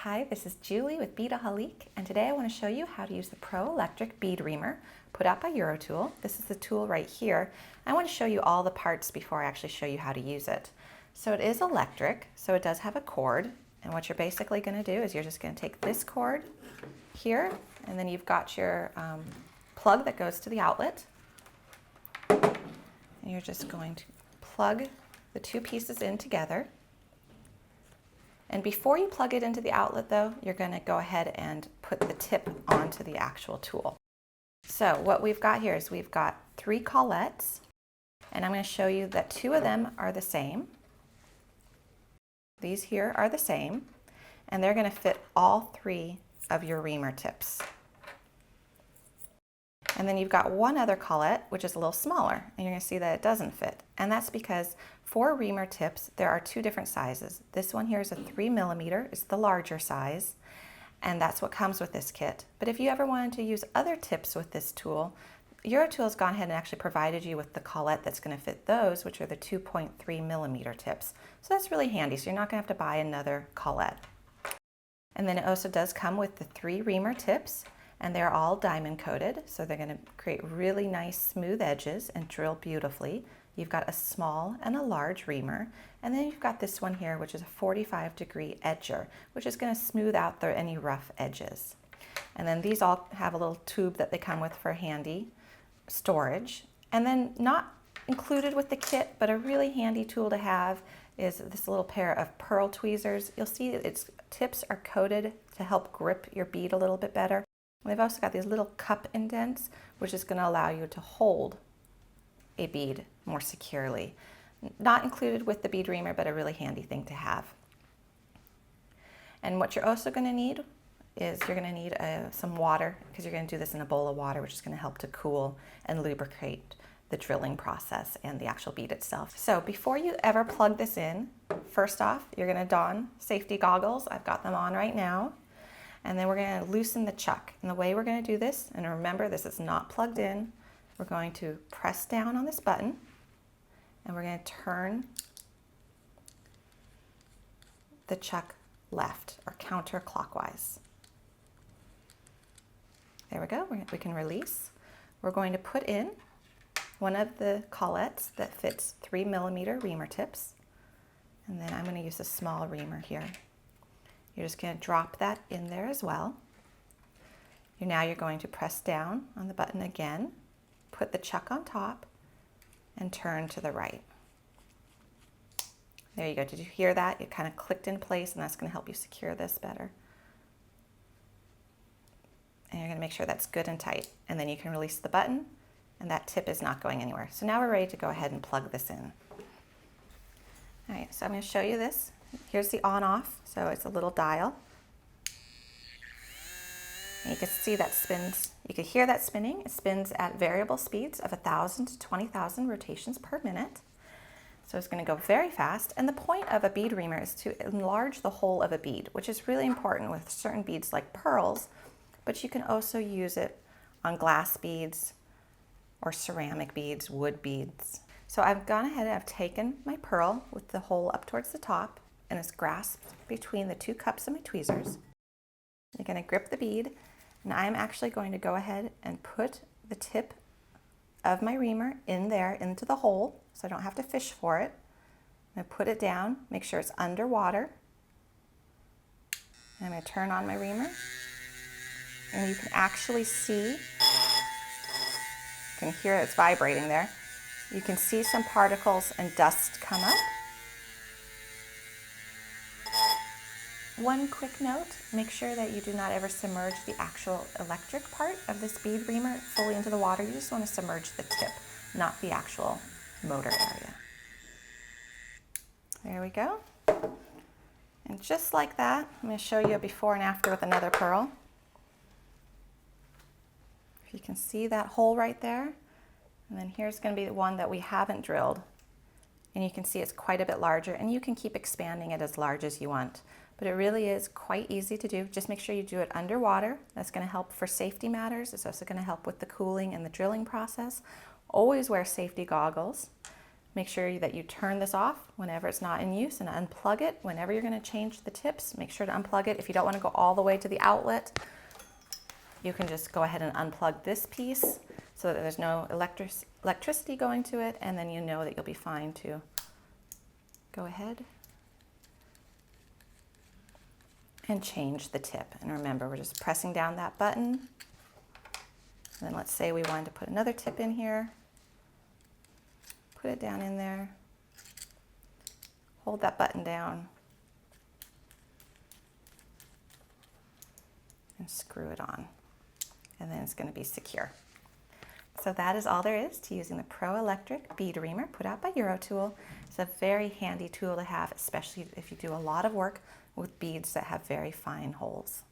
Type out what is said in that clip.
Hi, this is Julie with Beadaholique, and today I want to show you how to use the Pro Electric Bead Reamer put out by Eurotool. This is the tool right here. I want to show you all the parts before I actually show you how to use it. So it is electric, so it does have a cord, and what you're basically going to do is you're just going to take this cord here, and then you've got your plug that goes to the outlet, and you're just going to plug the two pieces in together. And before you plug it into the outlet though, you're going to go ahead and put the tip onto the actual tool. So what we've got here is we've got 3 collets, and I'm going to show you that 2 of them are the same. These here are the same, and they're going to fit all 3 of your reamer tips. And then you've got one other collet, which is a little smaller, and you're going to see that it doesn't fit. And that's because for reamer tips, there are 2 different sizes. This one here is a 3mm, it's the larger size, and that's what comes with this kit. But if you ever wanted to use other tips with this tool, Eurotool has gone ahead and actually provided you with the collet that's going to fit those, which are the 2.3mm tips. So that's really handy, so you're not going to have to buy another collet. And then it also does come with the 3 reamer tips, and they're all diamond coated, so they're going to create really nice smooth edges and drill beautifully. You've got a small and a large reamer, and then you've got this one here, which is a 45-degree edger, which is going to smooth out any rough edges. And then these all have a little tube that they come with for handy storage. And then not included with the kit, but a really handy tool to have is this little pair of pearl tweezers. You'll see its tips are coated to help grip your bead a little bit better. They've also got these little cup indents, which is going to allow you to hold a bead more securely. Not included with the bead reamer, but a really handy thing to have. And what you're also going to need is you're going to need some water, because you're going to do this in a bowl of water, which is going to help to cool and lubricate the drilling process and the actual bead itself. So before you ever plug this in, first off, you're going to don safety goggles. I've got them on right now. And then we're going to loosen the chuck. And the way we're going to do this, and remember this is not plugged in, we're going to press down on this button, and we're going to turn the chuck left or counterclockwise. There we go, we can release. We're going to put in one of the collets that fits 3mm reamer tips, and then I'm going to use a small reamer here. You're just going to drop that in there as well. Now you're going to press down on the button again, put the chuck on top, and turn to the right. There you go. Did you hear that? It kind of clicked in place, and that's going to help you secure this better. And you're going to make sure that's good and tight. And then you can release the button, and that tip is not going anywhere. So now we're ready to go ahead and plug this in. All right, so I'm going to show you this. Here's the on-off, so it's a little dial. And you can see that spins, you can hear that spinning. It spins at variable speeds of 1,000 to 20,000 rotations per minute. So it's going to go very fast. And the point of a bead reamer is to enlarge the hole of a bead, which is really important with certain beads like pearls, but you can also use it on glass beads or ceramic beads, wood beads. So I've gone ahead and I've taken my pearl with the hole up towards the top, and it's grasped between the 2 cups of my tweezers. I'm going to grip the bead, and I'm actually going to go ahead and put the tip of my reamer in there into the hole, so I don't have to fish for it. I'm going to put it down, make sure it's underwater. I'm going to turn on my reamer, and you can actually see, you can hear it's vibrating there. You can see some particles and dust come up. One quick note, make sure that you do not ever submerge the actual electric part of this bead reamer fully into the water. You just want to submerge the tip, not the actual motor area. There we go. And just like that, I'm going to show you a before and after with another pearl. If you can see that hole right there, and then here's going to be the one that we haven't drilled. And you can see it's quite a bit larger, and you can keep expanding it as large as you want. But it really is quite easy to do. Just make sure you do it underwater. That's going to help for safety matters. It's also going to help with the cooling and the drilling process. Always wear safety goggles. Make sure that you turn this off whenever it's not in use and unplug it. Whenever you're going to change the tips, make sure to unplug it. If you don't want to go all the way to the outlet, you can just go ahead and unplug this piece so that there's no electricity going to it, and then you know that you'll be fine to go ahead and change the tip. And remember, we're just pressing down that button. And then let's say we wanted to put another tip in here. Put it down in there. Hold that button down. And screw it on. And then it's going to be secure. So that is all there is to using the Pro Electric Bead Reamer put out by Eurotool. It's a very handy tool to have, especially if you do a lot of work with beads that have very fine holes.